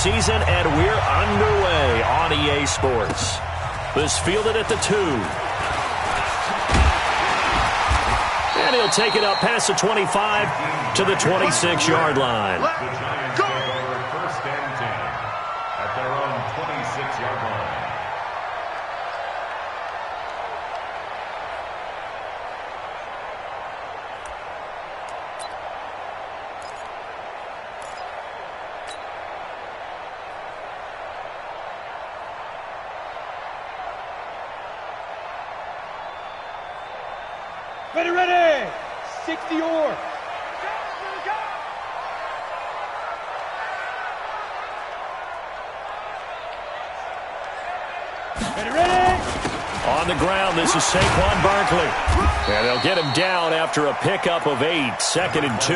season, and we're underway on EA Sports. This fielded at the 2. And he'll take it up past the 25 to the 26-yard line. Go! First and 10 at their own 26-yard line. Ready! 60 or. Ready! On the ground, this is Saquon Barkley. And they'll get him down after a pickup of 8, 2nd and 2.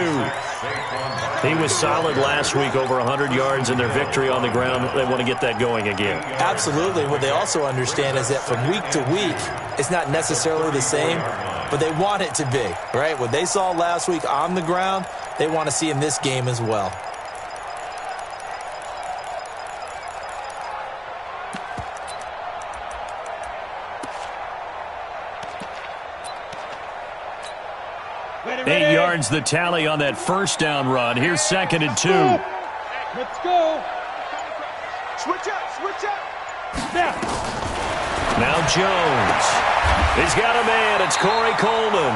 He was solid last week, over 100 yards in their victory on the ground. They want to get that going again. Absolutely. What they also understand is that from week to week, it's not necessarily the same, but they want it to be, right? What they saw last week on the ground, they want to see in this game as well. Ready. 8 yards the tally on that first down run. Here's 2nd and 2. Let's go. Switch up. Now Jones. He's got a man. It's Corey Coleman.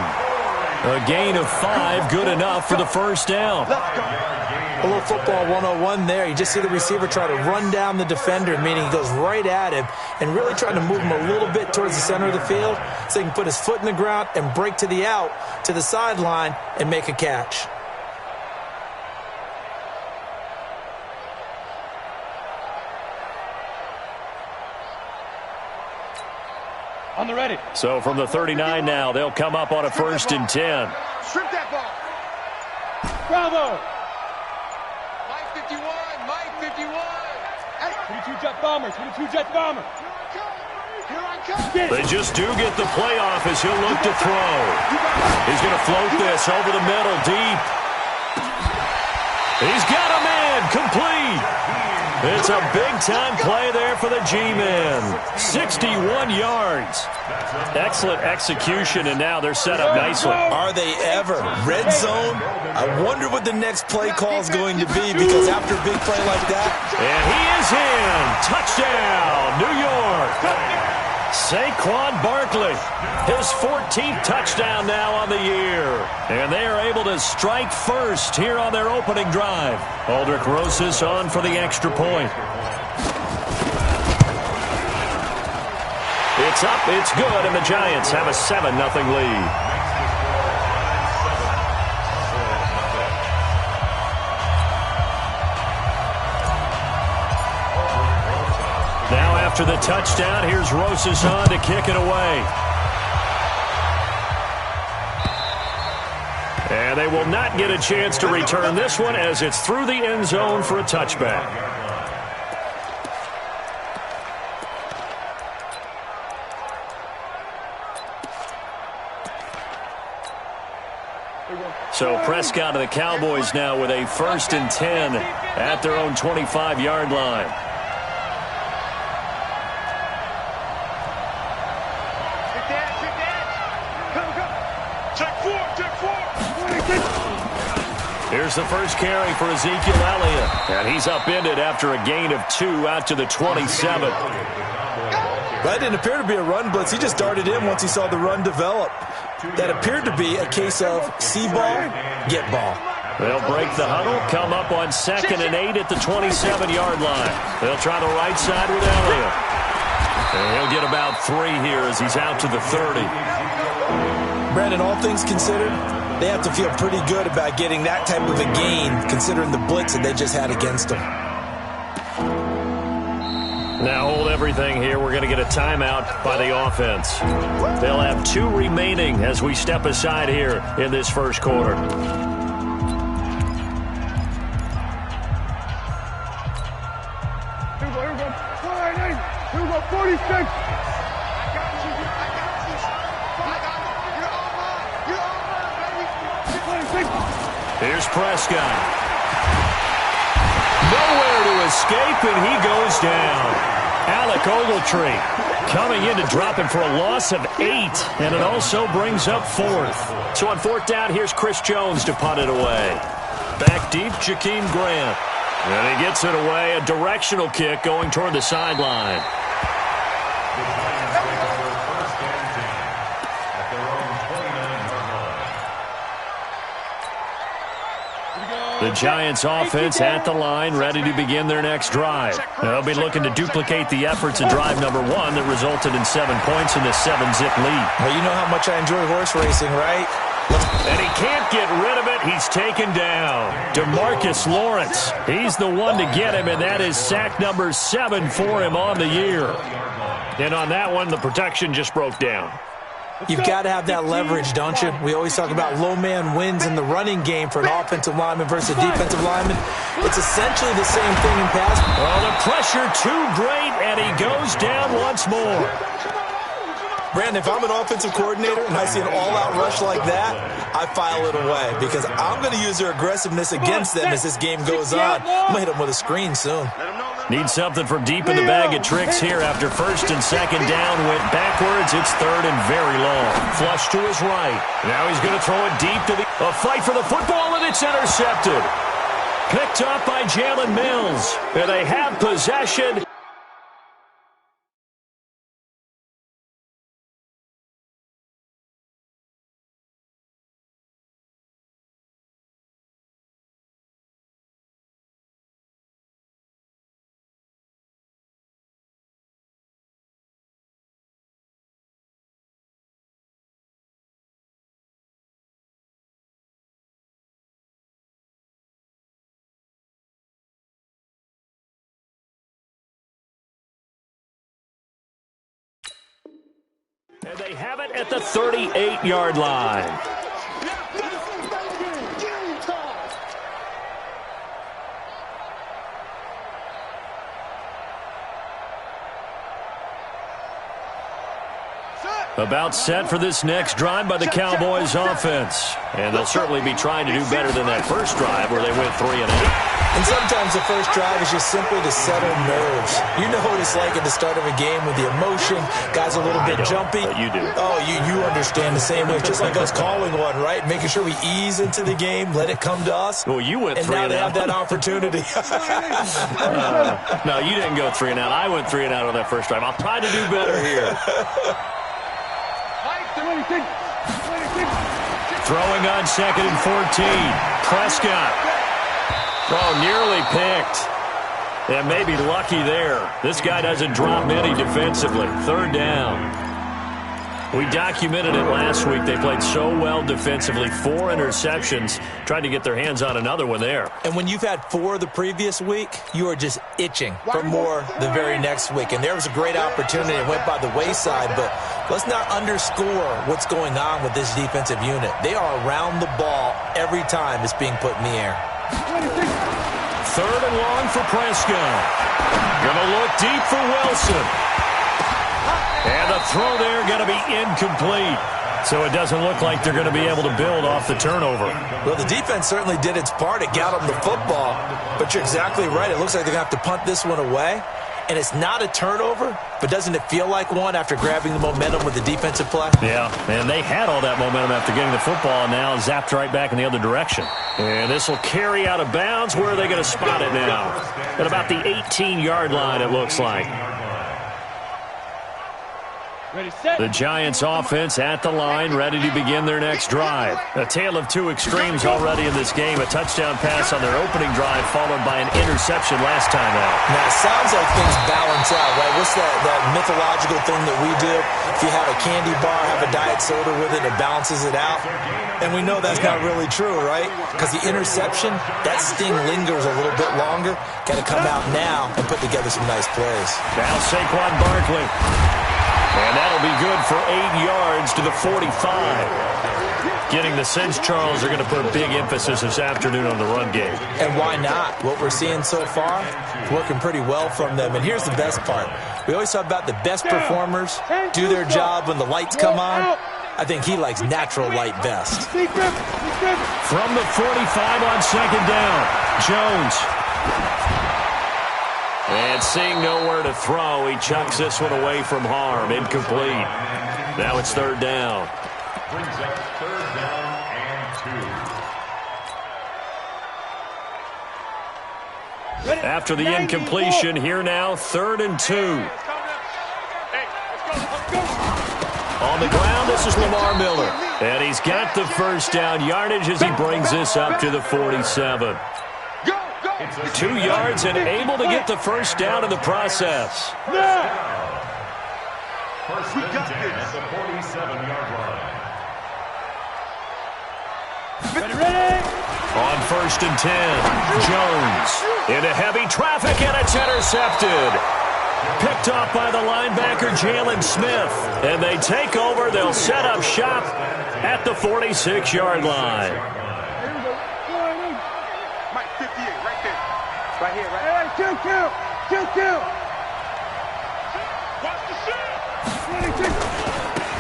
A gain of 5, good enough for the first down. A little football 101 there. You just see the receiver try to run down the defender, meaning he goes right at him and really trying to move him a little bit towards the center of the field so he can put his foot in the ground and break to the out, to the sideline, and make a catch. On the ready. So from the 39 now, they'll come up on a 1st and 10. Strip that ball. Bravo. Mike 51. 22 Jet Bombers. Here I come. They just do get the playoff as he'll look to throw. He's going to float this over the middle, deep. He's got a man, complete. It's a big-time play there for the G-Men. 61 yards. Excellent execution, and now they're set up nicely. Are they ever? Red zone? I wonder what the next play call is going to be, because after a big play like that. And he is in. Touchdown, New York. Saquon Barkley, his 14th touchdown now on the year. And they are able to strike first here on their opening drive. Aldrich Rosas on for the extra point. It's up, it's good, and the Giants have a 7-0 lead. Now after the touchdown, here's Rosas on to kick it away. And they will not get a chance to return this one as it's through the end zone for a touchback. So Prescott and the Cowboys now with a 1st and 10 at their own 25-yard line. Here's the first carry for Ezekiel Elliott. And he's upended after a gain of 2 out to the 27. That didn't appear to be a run blitz. He just darted in once he saw the run develop. That appeared to be a case of see ball, get ball. They'll break the huddle, come up on 2nd and 8 at the 27-yard line. They'll try the right side with Elliott. And he'll get about 3 here as he's out to the 30. Brandon, all things considered, they have to feel pretty good about getting that type of a gain, considering the blitz that they just had against them. Now hold everything here. We're going to get a timeout by the offense. They'll have 2 remaining as we step aside here in this first quarter. Here we go. 46. Here's Prescott. Nowhere to escape, and he goes down. Alec Ogletree coming in to drop him for a loss of 8, and it also brings up 4th. So on 4th down, here's Chris Jones to punt it away. Back deep, Jakeem Grant. And he gets it away, a directional kick going toward the sideline. The Giants offense at the line, ready to begin their next drive. They'll be looking to duplicate the efforts of drive number 1 that resulted in 7 points in this 7-zip lead. Well, you know how much I enjoy horse racing, right? And he can't get rid of it. He's taken down. DeMarcus Lawrence. He's the one to get him, and that is sack number 7 for him on the year. And on that one, the protection just broke down. You've got to have that leverage, don't you? We always talk about low man wins in the running game for an offensive lineman versus a defensive lineman. It's essentially the same thing in pass. Oh, the pressure too great, and he goes down once more. Brandon, if I'm an offensive coordinator and I see an all-out rush like that, I file it away because I'm going to use their aggressiveness against them as this game goes on. I'm going to hit them with a screen soon. Need something from deep in the bag of tricks here after 1st and 2nd down. Went backwards. It's 3rd and very long. Flush to his right. Now he's going to throw it deep to a fight for the football, and it's intercepted. Picked up by Jalen Mills. And they have possession. And they have it at the 38-yard line. About set for this next drive by the Cowboys offense. And they'll certainly be trying to do better than that first drive where they went 3 and 8. And sometimes the first drive is just simply to settle nerves. You know what it's like at the start of a game with the emotion. Guys a little bit jumpy. But you do. Oh, you understand the same way. Just like us calling one, right? Making sure we ease into the game, let it come to us. Well, you went 3 and out. And now they have that opportunity. No, you didn't go 3 and out. I went 3 and out on that first drive. I'll try to do better here. Throwing on 2nd and 14. Prescott. Oh, nearly picked. And maybe lucky there. This guy doesn't drop many defensively. 3rd down. We documented it last week. They played so well defensively. 4 interceptions. Tried to get their hands on another one there. And when you've had 4 the previous week, you are just itching for more the very next week. And there was a great opportunity. It went by the wayside, but let's not underscore what's going on with this defensive unit. They are around the ball every time it's being put in the air. 3rd and long for Prescott. Gonna look deep for Wilson. And the throw there going to be incomplete. So it doesn't look like they're going to be able to build off the turnover. Well, the defense certainly did its part. It got them the football. But you're exactly right. It looks like they're going to have to punt this one away. And it's not a turnover, but doesn't it feel like one after grabbing the momentum with the defensive play? Yeah, and they had all that momentum after getting the football, and now zapped right back in the other direction. And this will carry out of bounds. Where are they going to spot it now? At about the 18-yard line, it looks like. The Giants offense at the line, ready to begin their next drive. A tale of 2 extremes already in this game. A touchdown pass on their opening drive, followed by an interception last time out. Now, it sounds like things balance out, right? What's that mythological thing that we do? If you have a candy bar, have a diet soda with it, it balances it out. And we know that's not really true, right? Because the interception, that sting lingers a little bit longer. Got to come out now and put together some nice plays. Now Saquon Barkley. And that'll be good for 8 yards to the 45. Getting the sense, Charles, are going to put a big emphasis this afternoon on the run game. And why not? What we're seeing so far, working pretty well from them. And here's the best part. We always talk about the best performers do their job when the lights come on. I think he likes natural light best. From the 45 on 2nd down, Jones. And seeing nowhere to throw, he chucks this one away from harm. Incomplete. Now it's third down. Brings up third down and 2. After the incompletion, here now, 3rd and 2. On the ground, this is Lamar Miller. And he's got the first down yardage as he brings this up to the 47. 2 yards and able to get the first down in the process. First and 10 at the 47-yard line. Ready? On 1st and 10, Jones into heavy traffic, and it's intercepted. Picked off by the linebacker, Jalen Smith. And they take over. They'll set up shop at the 46-yard line. Mike, 58, right there. Right here, right here. Kill. Watch the shot.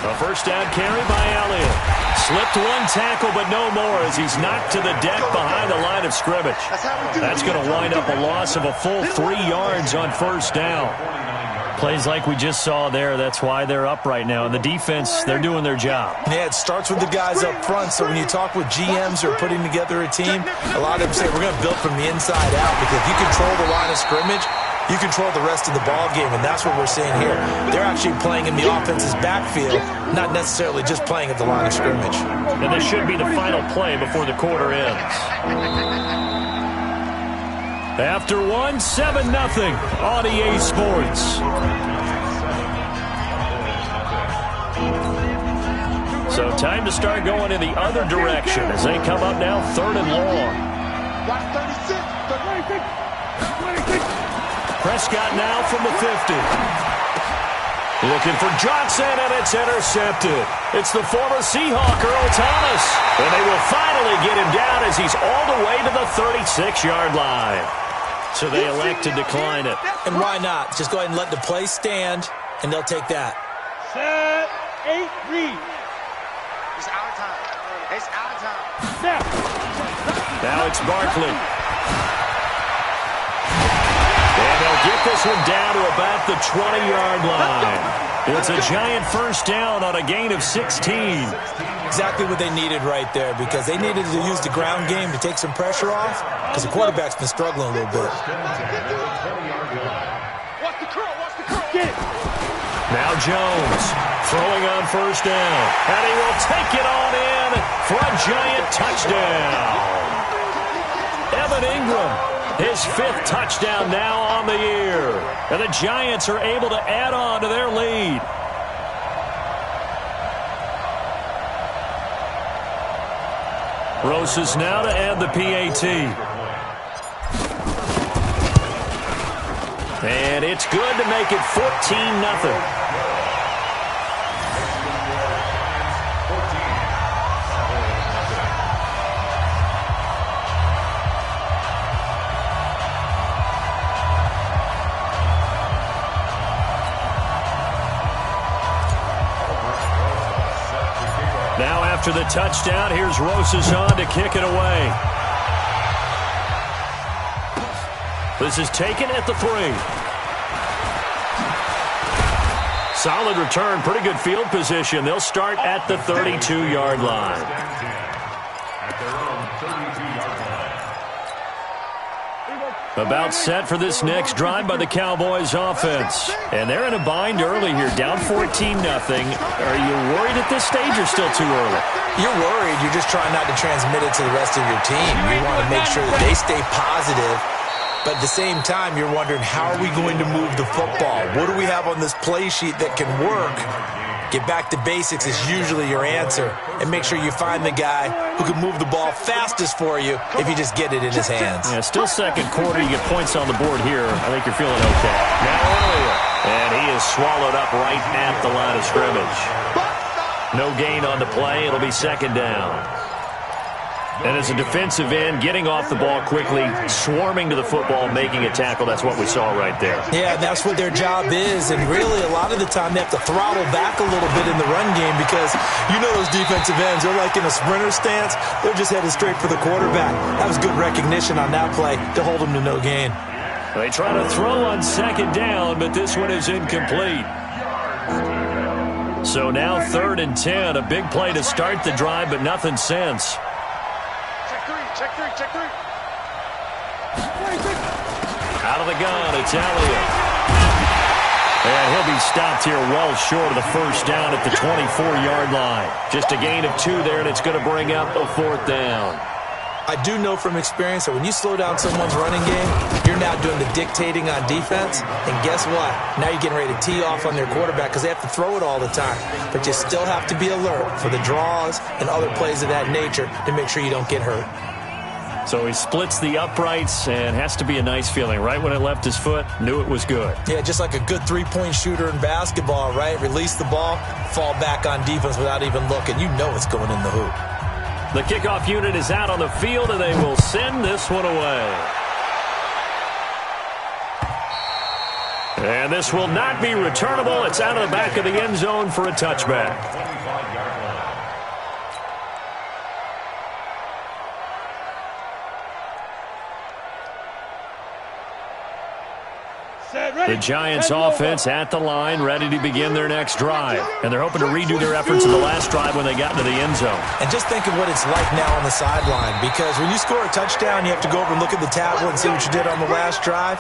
A first down carry by Elliott. Slipped one tackle, but no more as he's knocked to the deck behind the line of scrimmage. That's going to wind up a loss of a full 3 yards on first down. Plays like we just saw there, that's why they're up right now. And the defense, they're doing their job. Yeah, it starts with the guys up front. So when you talk with GMs who are putting together a team, a lot of them say we're going to build from the inside out, because if you control the line of scrimmage, you control the rest of the ball game, and that's what we're seeing here. They're actually playing in the offense's backfield, not necessarily just playing at the line of scrimmage. And this should be the final play before the quarter ends. After one, 7-0 on EA Sports. So time to start going in the other direction as they come up now 3rd and long. Watch 36. Prescott now from the 50. Looking for Johnson, and it's intercepted. It's the former Seahawk, Earl Thomas. And they will finally get him down as he's all the way to the 36-yard line. So they elect to decline it. And why not? Just go ahead and let the play stand, and they'll take that. Set, 8, read. It's out of time. It's out of time. Now it's Barkley. And they'll get this one down to about the 20-yard line. It's a giant first down on a gain of 16. Exactly what they needed right there, because they needed to use the ground game to take some pressure off, because the quarterback's been struggling a little bit. Watch the curl. Get it. Now Jones throwing on first down. And he will take it on in for a giant touchdown. Evan Ingram, his 5th touchdown now on the year. And the Giants are able to add on to their lead. Roses now to add the PAT. And it's good to make it 14-0. Now after the touchdown, here's Roses on to kick it away. This is taken at the 3. Solid return, pretty good field position. They'll start at the 32-yard line. At their own 32-yard line. About set for this next drive by the Cowboys offense. And they're in a bind early here, down 14-0. Are you worried at this stage or still too early? You're worried. You're just trying not to transmit it to the rest of your team. You want to make sure that they stay positive. But at the same time, you're wondering, how are we going to move the football? What do we have on this play sheet that can work? Get back to basics is usually your answer. And make sure you find the guy who can move the ball fastest for you if you just get it in his hands. Yeah, still second quarter. You get points on the board here. I think you're feeling okay. Now Elliott. And he is swallowed up right at the line of scrimmage. No gain on the play. It'll be second down. And as a defensive end, getting off the ball quickly, swarming to the football, making a tackle, that's what we saw right there. Yeah, that's what their job is. And really, a lot of the time, they have to throttle back a little bit in the run game, because you know those defensive ends, they're like in a sprinter stance. They're just headed straight for the quarterback. That was good recognition on that play to hold him to no gain. They try to throw on second down, but this one is incomplete. So now 3rd and 10. A big play to start the drive, but nothing since. Check three. Out of the gun, it's Elliott. And he'll be stopped here well short of the first down at the 24-yard line. Just a gain of 2 there, and it's going to bring up a 4th down. I do know from experience that when you slow down someone's running game, you're now doing the dictating on defense. And guess what? Now you're getting ready to tee off on their quarterback because they have to throw it all the time. But you still have to be alert for the draws and other plays of that nature to make sure you don't get hurt. So he splits the uprights and has to be a nice feeling. Right when it left his foot, knew it was good. Yeah, just like a good three-point shooter in basketball, right? Release the ball, fall back on defense without even looking. You know it's going in the hoop. The kickoff unit is out on the field, and they will send this one away. And this will not be returnable. It's out of the back of the end zone for a touchback. The Giants offense at the line, ready to begin their next drive. And they're hoping to redo their efforts in the last drive when they got into the end zone. And just think of what it's like now on the sideline, because when you score a touchdown, you have to go over and look at the tablet and see what you did on the last drive.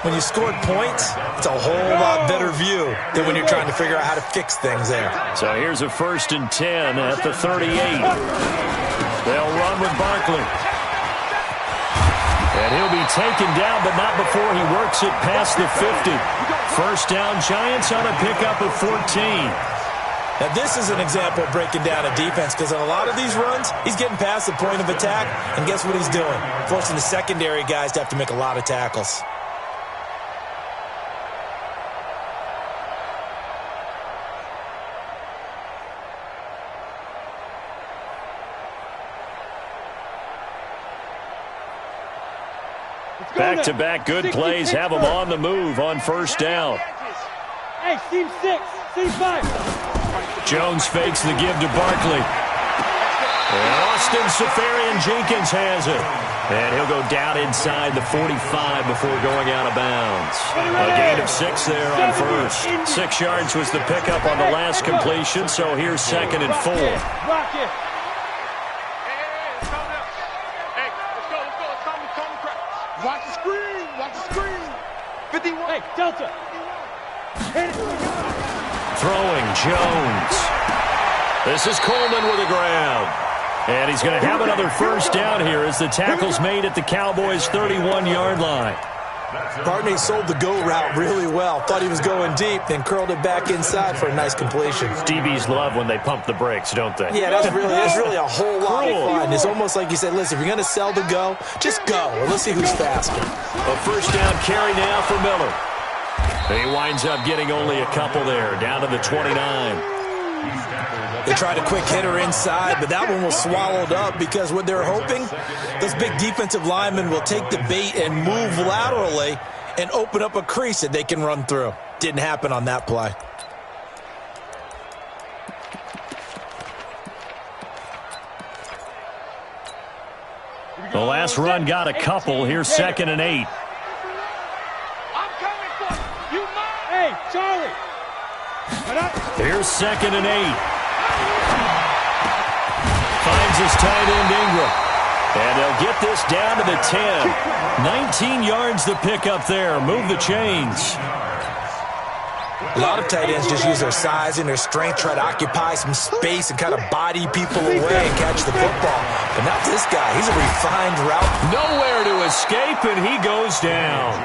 When you scored points, it's a whole lot better view than when you're trying to figure out how to fix things there. So here's a 1st and 10 at the 38. They'll run with Barkley. And he'll be taken down, but not before he works it past the 50. First down, Giants on a pickup of 14. Now, this is an example of breaking down a defense, because in a lot of these runs, he's getting past the point of attack, and guess what he's doing? Forcing the secondary guys to have to make a lot of tackles. Back-to-back good plays have them on the move on first down. Hey, seam 6, seam 5. Jones fakes the give to Barkley. And Austin Seferian-Jenkins has it. And he'll go down inside the 45 before going out of bounds. A gain of 6 there on first. 6 yards was the pickup on the last completion, so here's 2nd and 4. Rock it. Watch the screen. Watch the screen. 51. Hey, Delta. Hit it. Throwing Jones. This is Coleman with the ground. And he's going to have another first down here as the tackle's made at the Cowboys' 31-yard line. Barney sold the go route really well. Thought he was going deep, then curled it back inside for a nice completion. DBs love when they pump the brakes, don't they? Yeah, that's really a whole lot of fun. It's almost like you said, listen, if you're going to sell the go, just go. Let's see who's faster. A first down carry now for Miller. He winds up getting only a couple there, down to the 29. They tried a quick hitter inside, but that one was swallowed up because what they're hoping, those big defensive linemen will take the bait and move laterally and open up a crease that they can run through. Didn't happen on that play. The last run got a couple. Here's 2nd and 8. I'm coming for you. Hey, Charlie. Here's 2nd and 8. Finds his tight end Ingram. And they'll get this down to the 10. 19 yards to pick up there. Move the chains. A lot of tight ends just use their size and their strength, try to occupy some space and kind of body people away and catch the football. But not this guy. He's a refined route. Nowhere to escape, and he goes down.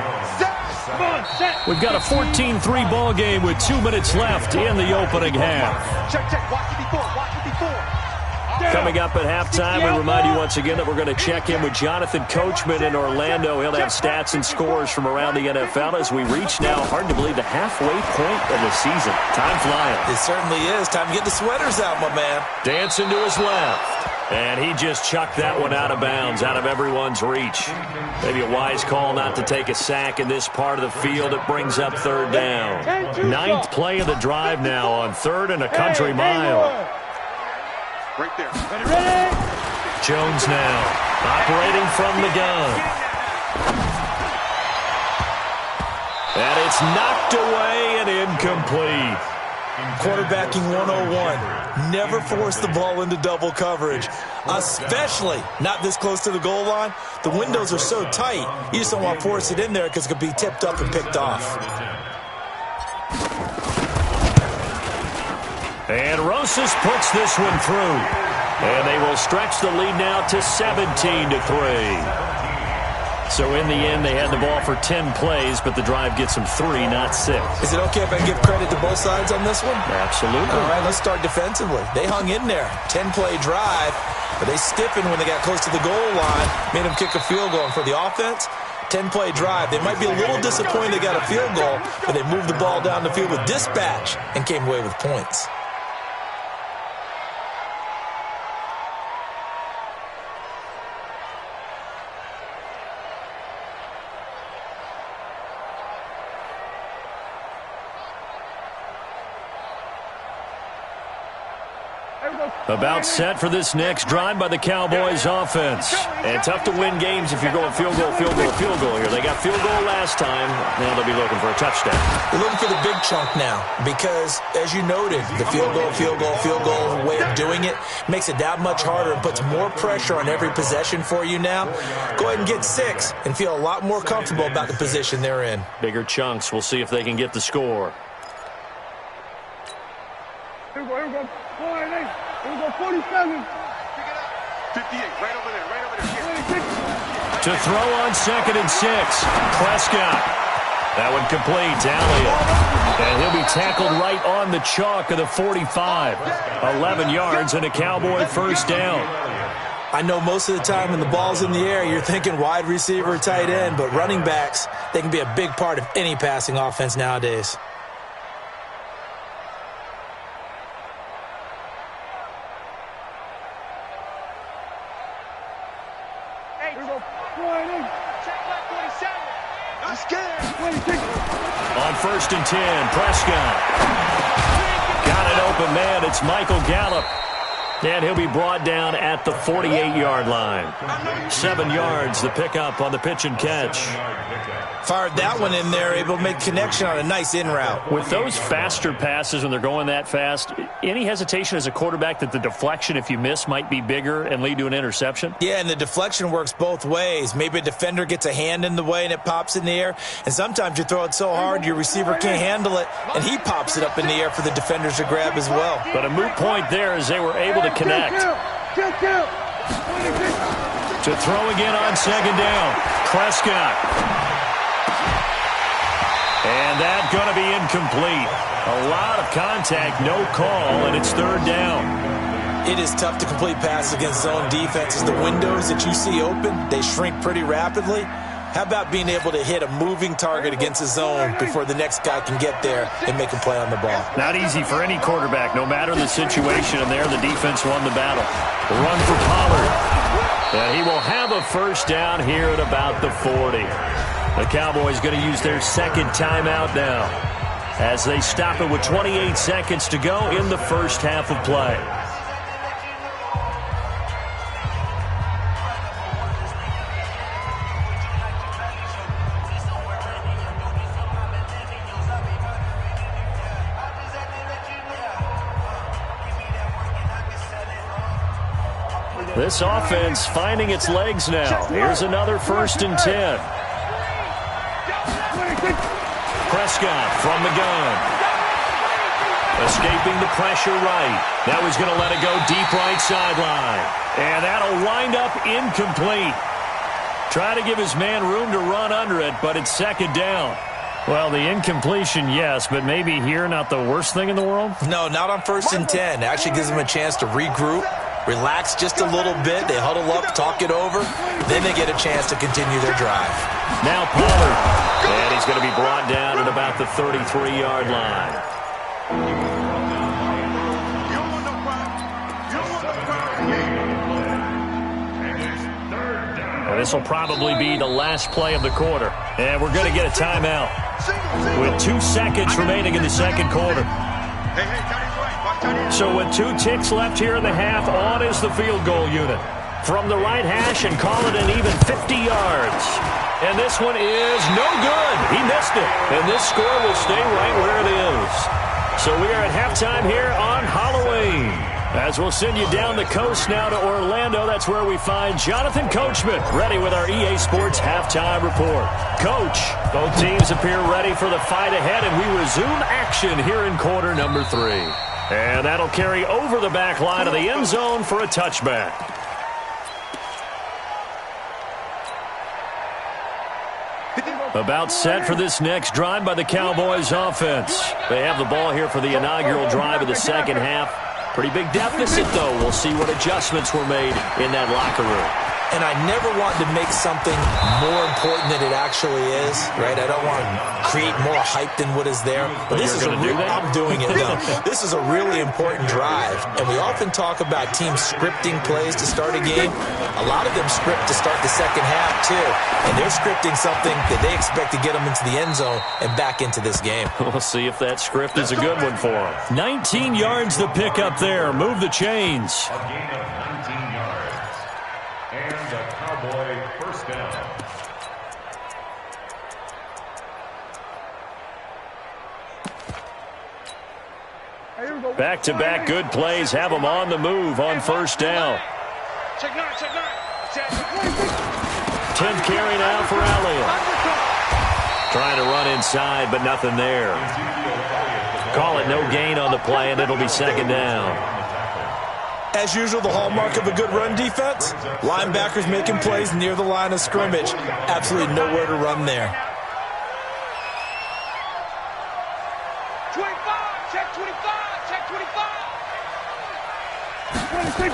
We've got a 14-3 ball game with 2 minutes left in the opening half. Check. Watch it before. Coming up at halftime, we remind you once again that we're going to check in with Jonathan Coachman in Orlando. He'll have stats and scores from around the NFL as we reach now, hard to believe, the halfway point of the season. Time flying. It certainly is. Time to get the sweaters out, my man. Dancing to his left. And he just chucked that one out of bounds, out of everyone's reach. Maybe a wise call not to take a sack in this part of the field. It brings up 3rd down. 9th play of the drive now on 3rd and a country mile. Right there. Ready? Jones now operating from the gun. And it's knocked away and incomplete. Quarterbacking 101. Never force the ball into double coverage, especially not this close to the goal line. The windows are so tight, you just don't want to force it in there because it could be tipped up and picked off. And Rosas puts this one through. And they will stretch the lead now to 17-3. So in the end, they had the ball for 10 plays, but the drive gets them 3, not 6. Is it okay if I give credit to both sides on this one? Absolutely. All right, let's start defensively. They hung in there. 10-play drive, but they stiffened when they got close to the goal line, made them kick a field goal. And for the offense, 10-play drive. They might be a little disappointed they got a field goal, but they moved the ball down the field with dispatch and came away with points. About set for this next drive by the Cowboys offense. And tough to win games if you're going field goal, field goal, field goal here. They got field goal last time. Now they'll be looking for a touchdown. They're looking for the big chunk now because, as you noted, the field goal way of doing it makes it that much harder and puts more pressure on every possession for you now. Go ahead and get 6 and feel a lot more comfortable about the position they're in. Bigger chunks. We'll see if they can get the score. Here we go. 47. 58, right over there. To throw on 2nd and 6. Prescott. That one complete. Elliott. And he'll be tackled right on the chalk of the 45. 11 yards and a Cowboy first down. I know most of the time when the ball's in the air, you're thinking wide receiver, tight end, but running backs, they can be a big part of any passing offense nowadays. On 1st and 10, Prescott. Got an open man. It's Michael Gallup. And he'll be brought down at the 48-yard line. 7 yards, the pickup on the pitch and catch. Fired that one in there, able to make connection on a nice in route. With those faster passes when they're going that fast, any hesitation as a quarterback that the deflection, if you miss, might be bigger and lead to an interception? Yeah, and the deflection works both ways. Maybe a defender gets a hand in the way and it pops in the air. And sometimes you throw it so hard your receiver can't handle it, and he pops it up in the air for the defenders to grab as well. But a moot point there as they were able to connect. To throw again on 2nd down, Prescott. And that's going to be incomplete. A lot of contact, no call, and it's 3rd down. It is tough to complete passes against zone defenses. The windows that you see open, they shrink pretty rapidly. How about being able to hit a moving target against a zone before the next guy can get there and make a play on the ball? Not easy for any quarterback, no matter the situation, and there the defense won the battle. The run for Pollard. And he will have a first down here at about the 40. The Cowboys going to use their 2nd timeout now as they stop it with 28 seconds to go in the first half of play. This offense finding its legs now. Here's another 1st and 10. Prescott from the gun. Escaping the pressure right. Now he's going to let it go deep right sideline. And that'll wind up incomplete. Try to give his man room to run under it, but it's 2nd down. Well, the incompletion, yes, but maybe here not the worst thing in the world? No, not on 1st and 10. It actually gives them a chance to regroup, relax just a little bit. They huddle up, talk it over. Then they get a chance to continue their drive. Now Pollard. And he's going to be brought down at about the 33-yard line. And this will probably be the last play of the quarter. And we're going to get a timeout with 2 seconds remaining in the 2nd quarter. So with 2 ticks left here in the half, on is the field goal unit. From the right hash and call it an even 50 yards. And this one is no good. He missed it. And this score will stay right where it is. So we are at halftime here on Halloween. As we'll send you down the coast now to Orlando, that's where we find Jonathan Coachman ready with our EA Sports halftime report. Coach, both teams appear ready for the fight ahead, and we resume action here in quarter number 3. And that'll carry over the back line of the end zone for a touchback. About set for this next drive by the Cowboys offense. They have the ball here for the inaugural drive of the second half. Pretty big deficit, though. We'll see what adjustments were made in that locker room. And I never want to make something more important than it actually is, right? I don't want to create more hype than what is there. But this is I'm doing it, though. This is a really important drive. And we often talk about teams scripting plays to start a game. A lot of them script to start the second half, too. And they're scripting something that they expect to get them into the end zone and back into this game. We'll see if that script is a good one for them. 19 yards to pick up there. Move the chains. A gain of 19 yards. And the Cowboy first down. Back-to-back good plays have them on the move on first down. Check 9, check 9. Check. 10th carry now for Elliott. Trying to run inside, but nothing there. Call it no gain on the play, and it'll be second down. As usual, the hallmark of a good run defense, linebackers making plays near the line of scrimmage. Absolutely nowhere to run there. 25, check 25, check 25. 26.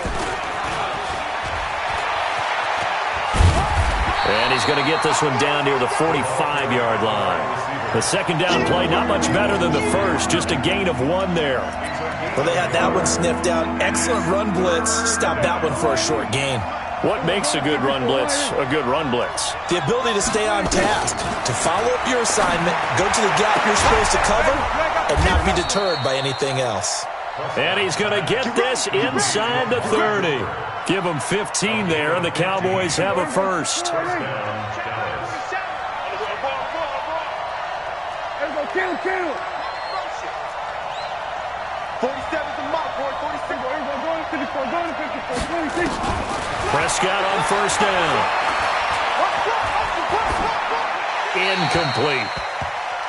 And he's going to get this one down near the 45-yard line. The second down play, not much better than the first, just a gain of 1 there. Well, they had that one sniffed out. Excellent run blitz. Stopped that one for a short gain. What makes a good run blitz a good run blitz? The ability to stay on task, to follow up your assignment, go to the gap you're supposed to cover, and not be deterred by anything else. And he's going to get this inside the 30. Give him 15 there, and the Cowboys have a first. Kill. 47's the mark, boy. 46. Prescott on first down. Incomplete.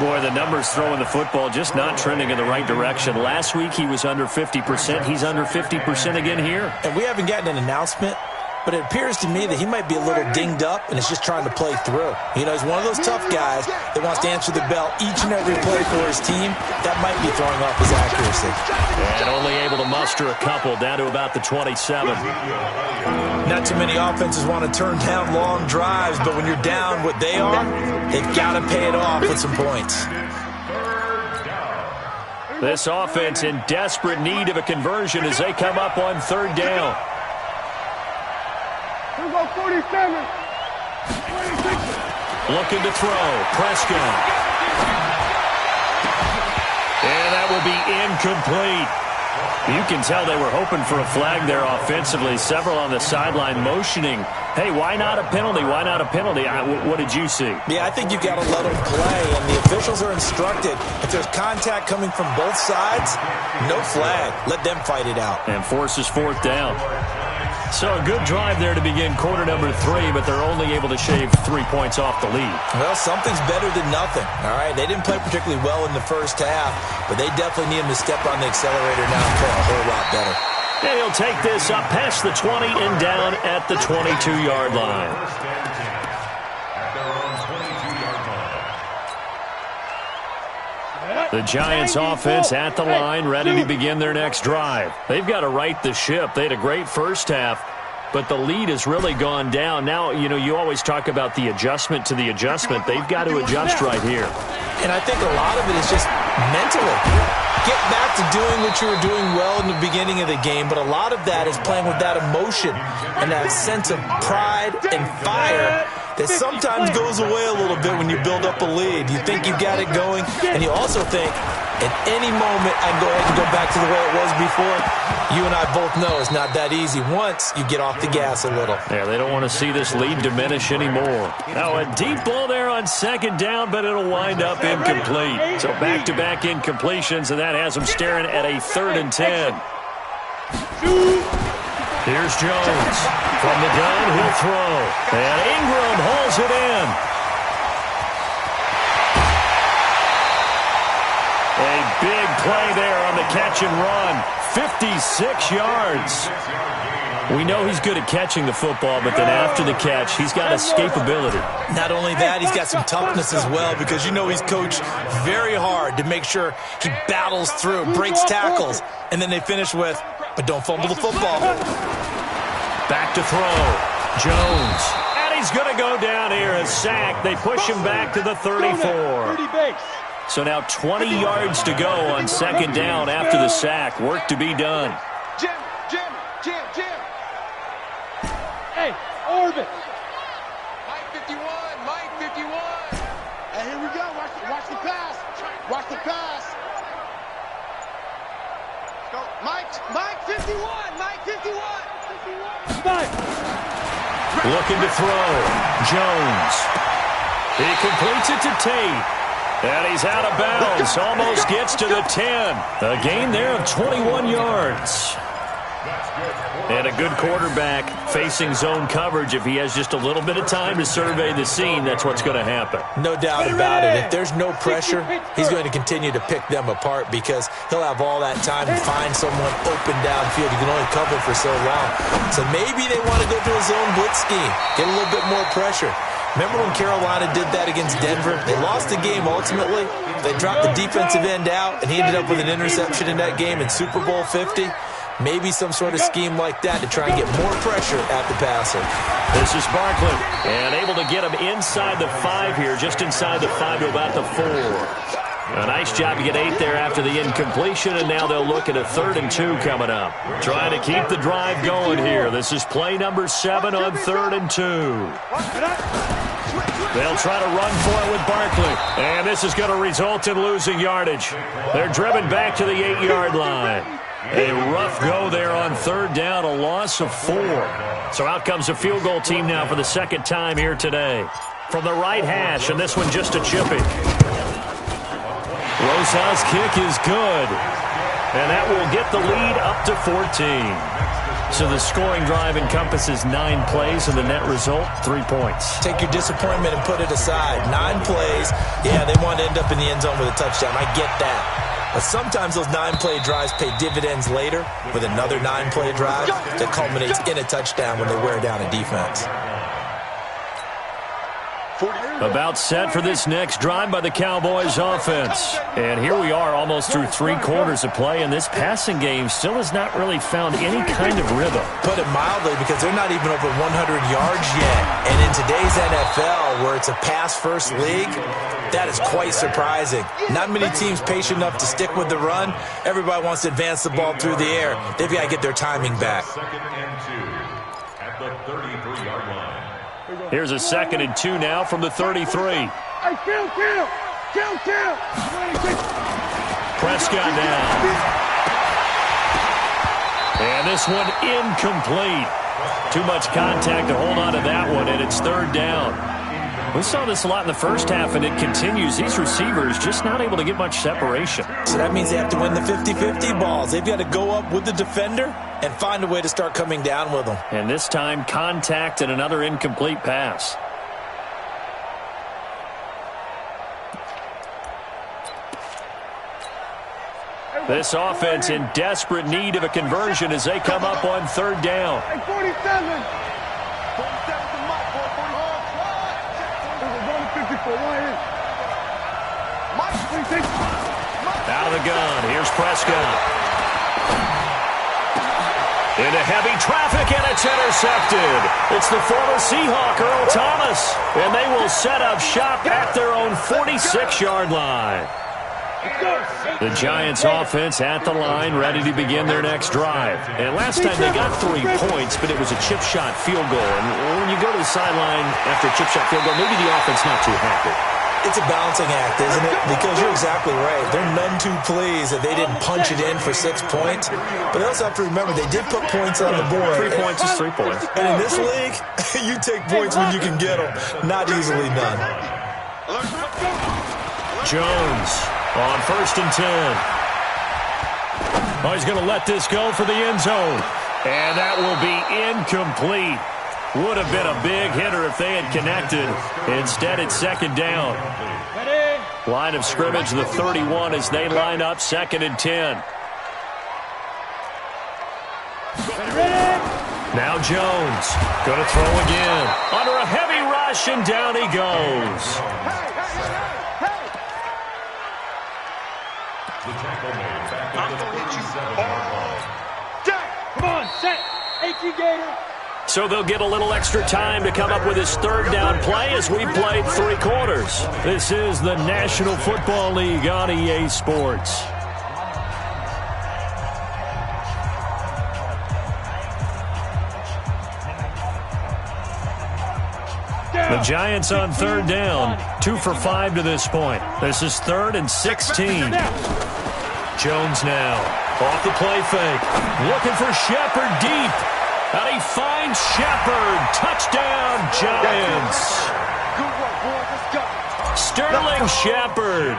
Boy, the numbers throwing the football just not trending in the right direction. Last week he was under 50%. He's under 50% again here. And we haven't gotten an announcement, but it appears to me that he might be a little dinged up and is just trying to play through. You know, he's one of those tough guys that wants to answer the bell each and every play for his team. That might be throwing off his accuracy. And only able to muster a couple down to about the 27. Not too many offenses want to turn down long drives, but when you're down what they are, they've got to pay it off with some points. This offense in desperate need of a conversion as they come up on third down. Here we go, 47. 26. Looking to throw. Prescott. And that will be incomplete. You can tell they were hoping for a flag there offensively. Several on the sideline motioning. Hey, why not a penalty? Why not a penalty? What did you see? Yeah, I think you've got to let them play, and the officials are instructed. If there's contact coming from both sides, no flag. Let them fight it out. And forces fourth down. So a good drive there to begin quarter number 3, but they're only able to shave 3 points off the lead. Well, something's better than nothing, all right? They didn't play particularly well in the first half, but they definitely need him to step on the accelerator now and play a whole lot better. And he'll take this up past the 20 and down at the 22-yard line. The Giants offense at the line, ready to begin their next drive. They've got to right the ship. They had a great first half, but the lead has really gone down. Now, you know, you always talk about the adjustment to the adjustment. They've got to adjust right here. And I think a lot of it is just mentally. Get back to doing what you were doing well in the beginning of the game, but a lot of that is playing with that emotion and that sense of pride and fire that sometimes goes away a little bit when you build up a lead. You think you've got it going, and you also think, at any moment, I can go ahead and go back to the way it was before. You and I both know it's not that easy once you get off the gas a little. Yeah, they don't want to see this lead diminish anymore. Now a deep ball there on second down, but it'll wind up incomplete. So back-to-back incompletions, and that has them staring at a 3rd and 10. Here's Jones. From the gun, he'll throw. And Ingram hauls it in. A big play there on the catch and run. 56 yards. We know he's good at catching the football, but then after the catch, he's got escapability. Not only that, he's got some toughness as well, because you know he's coached very hard to make sure he battles through, breaks tackles, and then they finish with, but don't fumble the football. Back to throw. Jones. And he's going to go down here. A sack. They push him back to the 34. So now 20 yards to go on second down after the sack. Work to be done. Jim. Hey, Orbit. Mike 51. And here we go. Watch the pass. Watch the pass. Go. Mike 51. Looking to throw. Jones. He completes it to Tate. And he's out of bounds. Almost gets to the 10. A gain there of 21 yards. And a good quarterback facing zone coverage. If he has just a little bit of time to survey the scene, that's what's going to happen. No doubt about it. If there's no pressure, he's going to continue to pick them apart because he'll have all that time to find someone open downfield. You can only cover for so long. So maybe they want to go to a zone blitz scheme, get a little bit more pressure. Remember when Carolina did that against Denver? They lost the game ultimately. They dropped the defensive end out, and he ended up with an interception in that game in Super Bowl 50. Maybe some sort of scheme like that to try and get more pressure at the passer. This is Barkley, and able to get him inside the 5 here, just inside the 5 to about the 4. A nice job to get 8 there after the incompletion, and now they'll look at a 3rd and 2 coming up. Trying to keep the drive going here. This is play number 7 on 3rd and 2. They'll try to run for it with Barkley, and this is going to result in losing yardage. They're driven back to the 8-yard line. A rough go there on 3rd down, a loss of 4. So out comes the field goal team now for the 2nd time here today. From the right hash, and this one just a chippy. Rosas' kick is good, and that will get the lead up to 14. So the scoring drive encompasses 9 plays, and the net result, 3 points. Take your disappointment and put it aside. 9 plays, yeah, they want to end up in the end zone with a touchdown. I get that. But sometimes those 9-play drives pay dividends later with another 9-play drive that culminates in a touchdown when they wear down a defense. About set for this next drive by the Cowboys offense. And here we are almost through 3 quarters of play, and this passing game still has not really found any kind of rhythm. Put it mildly, because they're not even over 100 yards yet. And in today's NFL, where it's a pass-first league, that is quite surprising. Not many teams patient enough to stick with the run. Everybody wants to advance the ball through the air. They've got to get their timing back. 2nd and 2 at the 33-yard line. Here's a 2nd and 2 now from the 33. Hey, kill. Prescott down. And this one incomplete. Too much contact to hold on to that one, and it's 3rd down. We saw this a lot in the first half, and it continues. These receivers just not able to get much separation. So that means they have to win the 50-50 balls. They've got to go up with the defender and find a way to start coming down with them. And this time, contact and another incomplete pass. This offense in desperate need of a conversion as they come up on 3rd down. Hey, 47. Out of the gun, here's Prescott. Into heavy traffic, and it's intercepted. It's the former Seahawk, Earl Thomas. And they will set up shop at their own 46-yard line. The Giants offense at the line, ready to begin their next drive. And last time they got 3 points, but it was a chip shot field goal. And when you go to the sideline after a chip shot field goal, maybe the offense not too happy. It's a balancing act, isn't it? Because you're exactly right. They're none too pleased that they didn't punch it in for 6 points. But they also have to remember they did put points on the board. 3 points is 3 points. And in this league, you take points when you can get them. Not easily done. Jones on 1st and 10. Oh, he's going to let this go for the end zone. And that will be incomplete. Would have been a big hitter if they had connected. Instead, it's 2nd down. Line of scrimmage, the 31, as they line up 2nd and 10. Now Jones going to throw again. Under a heavy rush, and down he goes. The tackle made back at the 37-yard line. Come on, set. 18 Gator. So they'll get a little extra time to come up with his 3rd down play as we played 3 quarters. This is the National Football League on EA Sports. The Giants on 3rd down, 2 for 5 to this point. This is 3rd and 16. Jones now off the play fake, looking for Shepard deep. And he finds Shepard. Touchdown, Giants. Sterling Shepard,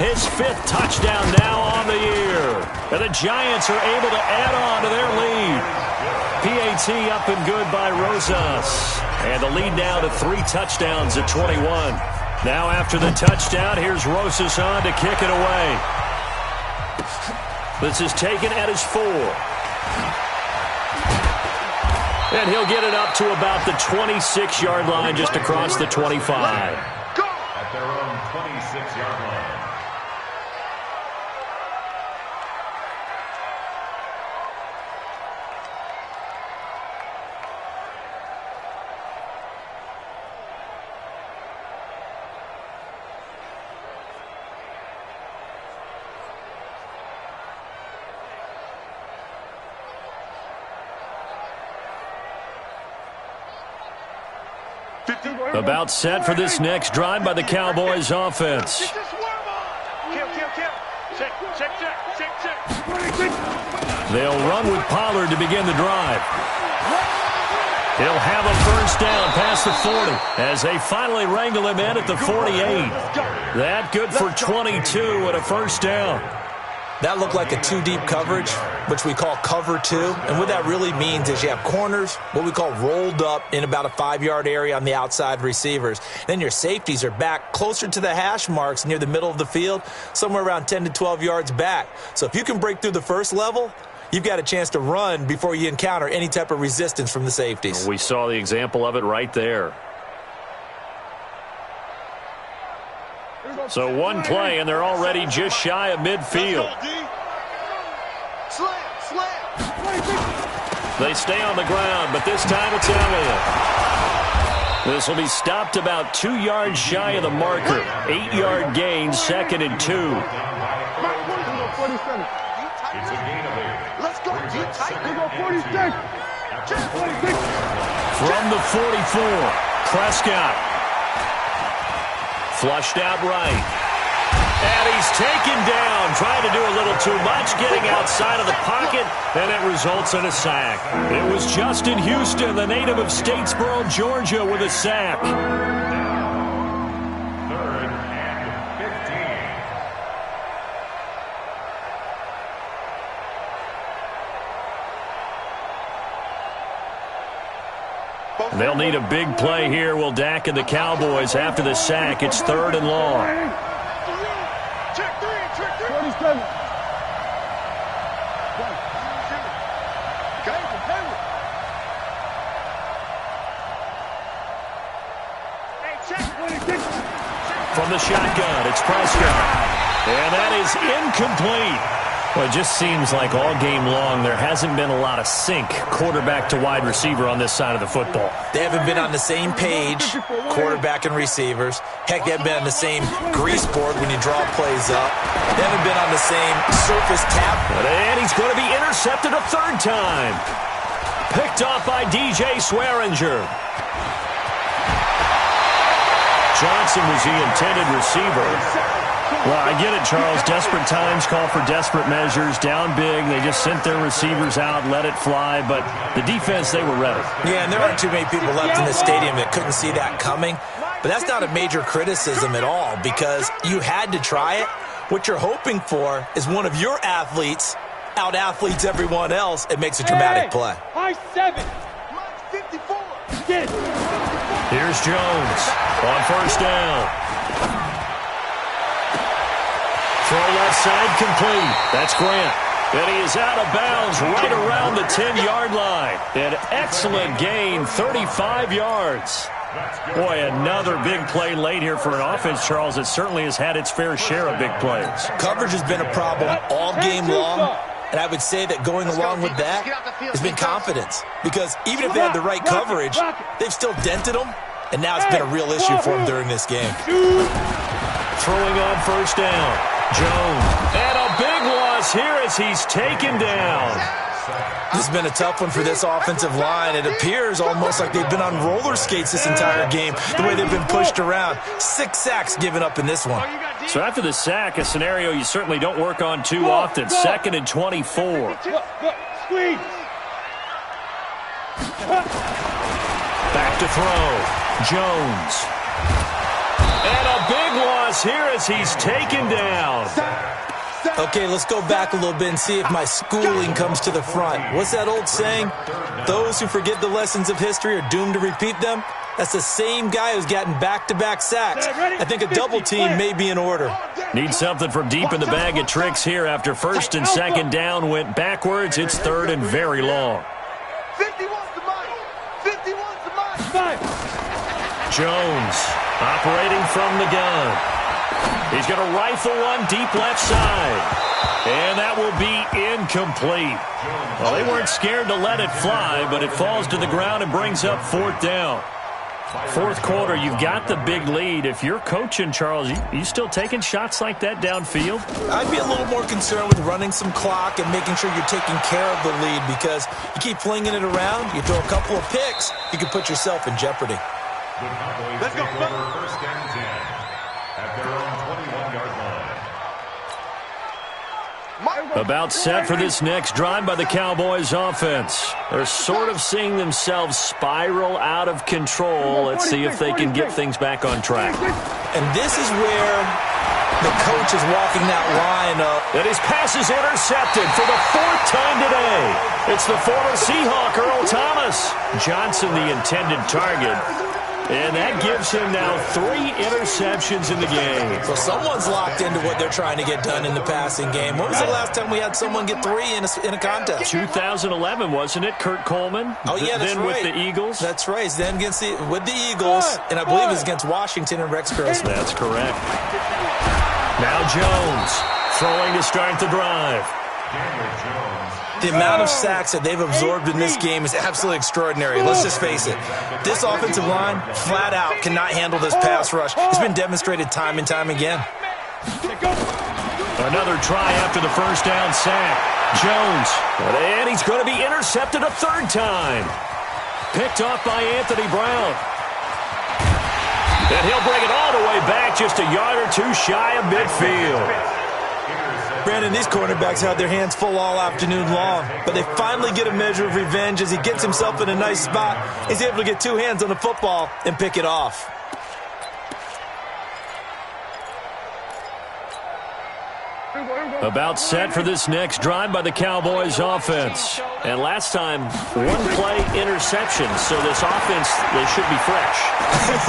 his 5th touchdown now on the year. And the Giants are able to add on to their lead. PAT up and good by Rosas. And the lead now to 3 touchdowns at 21. Now after the touchdown, here's Rosas on to kick it away. This is taken at his 4. And he'll get it up to about the 26-yard line, just across the 25. At their own 26-yard line. About set for this next drive by the Cowboys offense. They'll run with Pollard to begin the drive. He'll have a 1st down past the 40 as they finally wrangle him in at the 48. That good for 22 and a 1st down. That looked like a 2-deep coverage, which we call cover 2. And what that really means is you have corners, what we call rolled up in about a 5-yard area on the outside receivers. Then your safeties are back closer to the hash marks near the middle of the field, somewhere around 10 to 12 yards back. So if you can break through the first level, you've got a chance to run before you encounter any type of resistance from the safeties. We saw the example of it right there. So one play, and they're already just shy of midfield. They stay on the ground, but this time it's Elliott. This will be stopped about 2 yards shy of the marker. 8-yard gain, 2nd and 2. It's a gain of 8. Let's go. From the 44, Prescott. Flushed out right. And he's taken down, trying to do a little too much, getting outside of the pocket, and it results in a sack. It was Justin Houston, the native of Statesboro, Georgia, with a sack. 3rd and 15. They'll need a big play here, will Dak and the Cowboys after the sack. It's 3rd and long. Check 3, check 3. 27. From the shotgun, it's Prescott. And that is incomplete. Well, it just seems like all game long there hasn't been a lot of sync quarterback to wide receiver on this side of the football. They haven't been on the same page, quarterback and receivers. Heck, they haven't been on the same grease board when you draw plays up. They haven't been on the same surface tap. And he's going to be intercepted a 3rd time. Picked off by DJ Swearinger. Johnson was the intended receiver. Well, I get it, Charles. Desperate times call for desperate measures. Down big, they just sent their receivers out, let it fly. But the defense, they were ready. Yeah, and there aren't too many people left in the stadium that couldn't see that coming. But that's not a major criticism at all because you had to try it. What you're hoping for is one of your athletes out-athletes everyone else and makes a dramatic play. High 7. 54. Get it. Here's Jones on first down. Throw left side complete. That's Grant. And he is out of bounds right around the 10-yard line. An excellent gain, 35 yards. Boy, another big play late here for an offense, Charles, that certainly has had its fair share of big plays. Coverage has been a problem all game long. And I would say that going along with that has been confidence. Because even if they had the right coverage, they've still dented them. And now it's been a real issue for them during this game. Throwing on first down. Jones. And a big loss here as he's taken down. This has been a tough one for this offensive line. It appears almost like they've been on roller skates this entire game, the way they've been pushed around. 6 sacks given up in this one. So after the sack, a scenario you certainly don't work on too often. 2nd and 24. Squeeze. Back to throw. Jones. And a big loss here as he's taken down. Okay, let's go back a little bit and see if my schooling comes to the front. What's that old saying? Those who forget the lessons of history are doomed to repeat them. That's the same guy who's gotten back-to-back sacks. I think a double team may be in order. Need something from deep in the bag of tricks here after 1st and 2nd down went backwards. It's 3rd and very long. 51's the money. 51's the money. Jones operating from the gun. He's going to rifle one deep left side. And that will be incomplete. Well, they weren't scared to let it fly, but it falls to the ground and brings up 4th down. 4th quarter, you've got the big lead. If you're coaching, Charles, you still taking shots like that downfield? I'd be a little more concerned with running some clock and making sure you're taking care of the lead because you keep flinging it around, you throw a couple of picks, you can put yourself in jeopardy. Let's go. First and 10 at their own 21-yard line. About set for this next drive by the Cowboys offense. They're sort of seeing themselves spiral out of control. Let's see if they can get things back on track. And this is where the coach is walking that line up. And his pass is intercepted for the 4th time today. It's the former Seahawk, Earl Thomas. Johnson, the intended target. And that gives him now 3 interceptions in the game. So someone's locked into what they're trying to get done in the passing game. When was the last time we had someone get 3 in a contest? 2011, wasn't it? Kurt Coleman? Oh, yeah, that's then right. with the Eagles? That's right. Then with the Eagles, and I believe it was against Washington and Rex Grossman. That's correct. Now Jones throwing to start the drive. The amount of sacks that they've absorbed in this game is absolutely extraordinary. Let's just face it. This offensive line, flat out, cannot handle this pass rush. It's been demonstrated time and time again. Another try after the first down sack. Jones. And he's going to be intercepted a 3rd time. Picked off by Anthony Brown. And he'll bring it all the way back just a yard or 2 shy of midfield. Brandon, these cornerbacks had their hands full all afternoon long, but they finally get a measure of revenge as he gets himself in a nice spot. He's able to get 2 hands on the football and pick it off. About set for this next drive by the Cowboys offense. And last time, 1-play interception, so this offense, they should be fresh.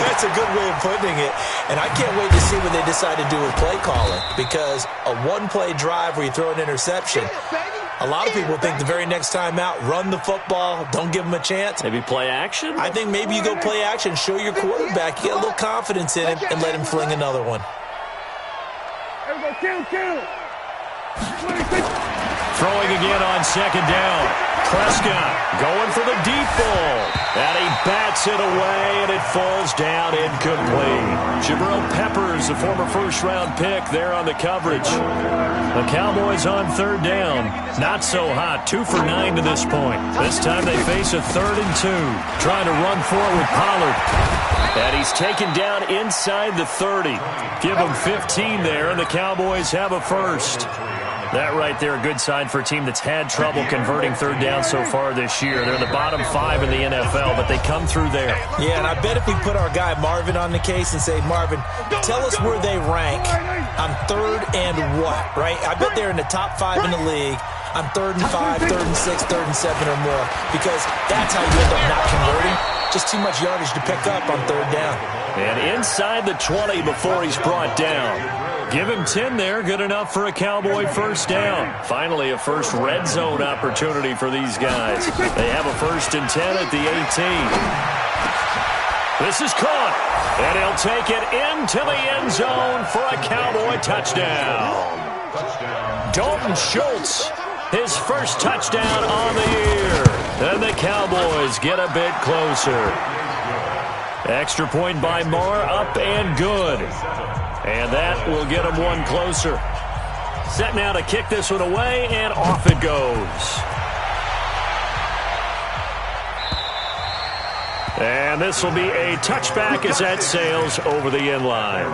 That's a good way of putting it. And I can't wait to see what they decide to do with play calling, because a 1-play drive where you throw an interception, a lot of people think the very next time out, run the football, don't give them a chance. Maybe play action? I think maybe you go play action, show your quarterback, you get a little confidence in him, and let him fling another one. Kill. Throwing again on 2nd down. Prescott going for the deep ball. And he bats it away, and it falls down incomplete. Jabril Peppers, the former 1st-round pick, there on the coverage. The Cowboys on 3rd down. Not so hot. 2 for 9 to this point. This time they face a 3rd and 2. Trying to run forward with Pollard. And he's taken down inside the 30. Give him 15 there, and the Cowboys have a first. That right there, a good sign for a team that's had trouble converting third down so far this year. They're in the bottom 5 in the NFL, but they come through there. Yeah, and I bet if we put our guy Marvin on the case and say, Marvin, tell us where they rank on third and what, right? I bet they're in the top 5 in the league on 3rd and 5, 3rd and 6, 3rd and 7 or more, because that's how you end up not converting. Just too much yardage to pick up on third down. And inside the 20 before he's brought down. Give him 10 there, good enough for a Cowboy first down. Finally, a first red zone opportunity for these guys. They have a 1st and 10 at the 18. This is caught, and he'll take it into the end zone for a Cowboy touchdown. Dalton Schultz, his first touchdown on the year. And the Cowboys get a bit closer. Extra point by Marr, up and good. And that will get him one closer. Set now to kick this one away, and off it goes. And this will be a touchback as that sails over the end line.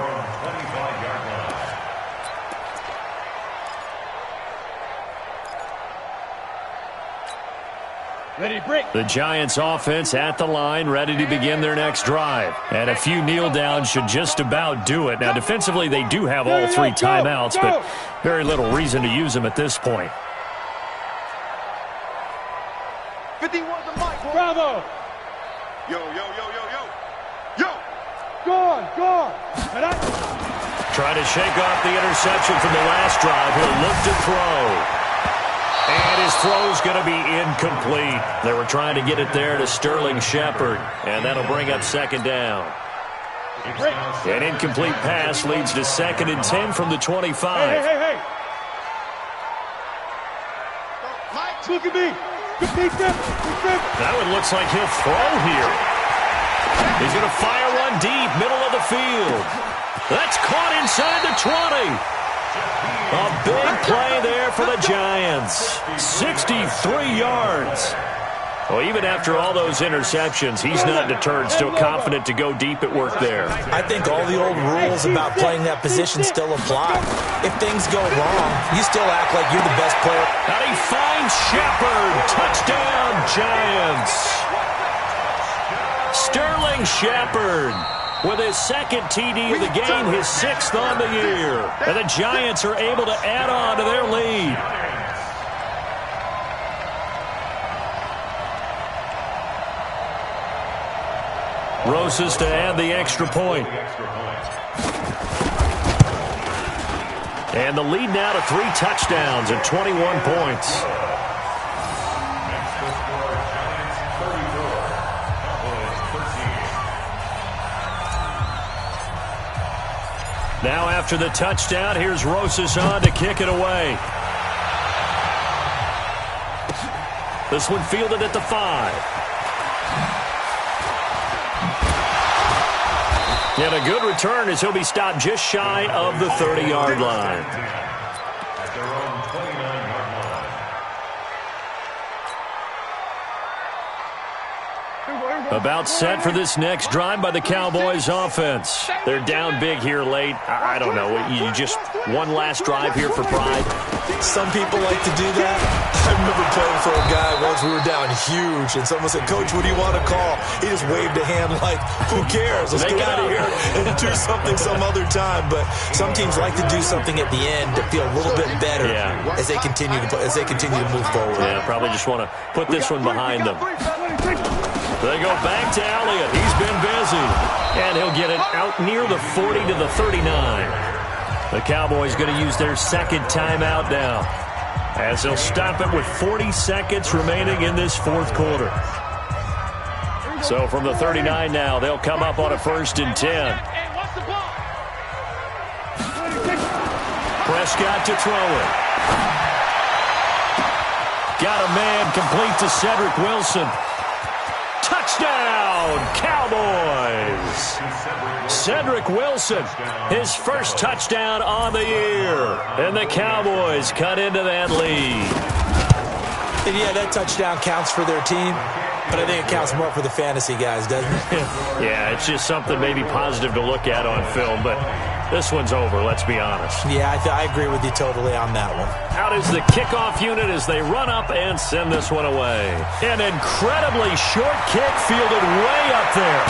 The Giants offense at the line, ready to begin their next drive. And a few kneel downs should just about do it. Now, defensively, they do have all 3 timeouts, but very little reason to use them at this point. 51 the mic. Bravo. Yo, yo, yo, yo, yo. Yo. Go on. Try to shake off the interception from the last drive. He'll look to throw. And his throw's going to be incomplete. They were trying to get it there to Sterling Shepard, and that'll bring up 2nd down. An incomplete pass leads to 2nd and 10 from the 25. Hey. Look at me. That one looks like he'll throw here. He's going to fire one deep, middle of the field. That's caught inside the 20. A big play there for the Giants. 63 yards. Well, even after all those interceptions, he's not deterred, still confident to go deep at work there. I think all the old rules about playing that position still apply. If things go wrong, you still act like you're the best player. And he finds Shepard. Touchdown, Giants. Sterling Shepard with his 2nd TD of the game, his 6th on the year. And the Giants are able to add on to their lead. Rosas to add the extra point. And the lead now to 3 touchdowns at 21 points. Now after the touchdown, here's Rosas on to kick it away. This one fielded at the 5. And a good return as he'll be stopped just shy of the 30-yard line. At their own 29-yard line. About set for this next drive by the Cowboys offense. They're down big here late. I don't know. You just one last drive here for pride. Some people like to do that. I remember playing for a guy once. We were down huge, and someone said, "Coach, what do you want to call?" He just waved a hand like, "Who cares? Let's get out of here and do something some other time." But some teams like to do something at the end to feel a little bit better as they continue to move forward. Yeah, probably just want to put this one behind them. They go back to Elliott. He's been busy. And he'll get it out near the 40 to the 39. The Cowboys going to use their 2nd timeout now, as they'll stop it with 40 seconds remaining in this 4th quarter. So from the 39 now, they'll come up on a 1st and 10. Prescott to throw it. Got a man complete to Cedric Wilson. Touchdown, Cowboys! Cedric Wilson, his first touchdown on the year. And the Cowboys cut into that lead. And yeah, that touchdown counts for their team. But I think it counts more for the fantasy guys, doesn't it? Yeah, it's just something maybe positive to look at on film, but this one's over, let's be honest. Yeah, I agree with you totally on that one. Out is the kickoff unit as they run up and send this one away. An incredibly short kick fielded way up there.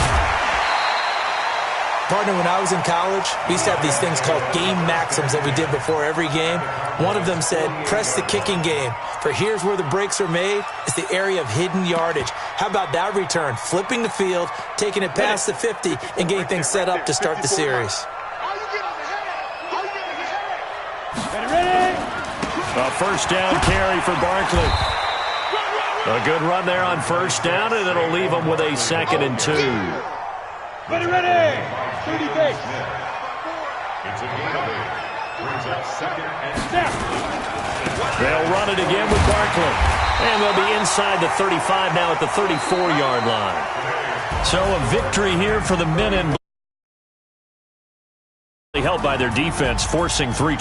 Partner, when I was in college, we used to have these things called game maxims that we did before every game. One of them said, press the kicking game, for here's where the breaks are made. It's the area of hidden yardage. How about that return? Flipping the field, taking it past the 50, and getting things set up to start the series. A first down carry for Barkley. A good run there on first down, and it'll leave them with a 2nd and 2. Ready! 30 base. It's a gain. Brings up 2nd and 10. They'll run it again with Barkley. And they'll be inside the 35 now at the 34-yard line. So a victory here for the men in blue. Helped by their defense, forcing 3 turnovers.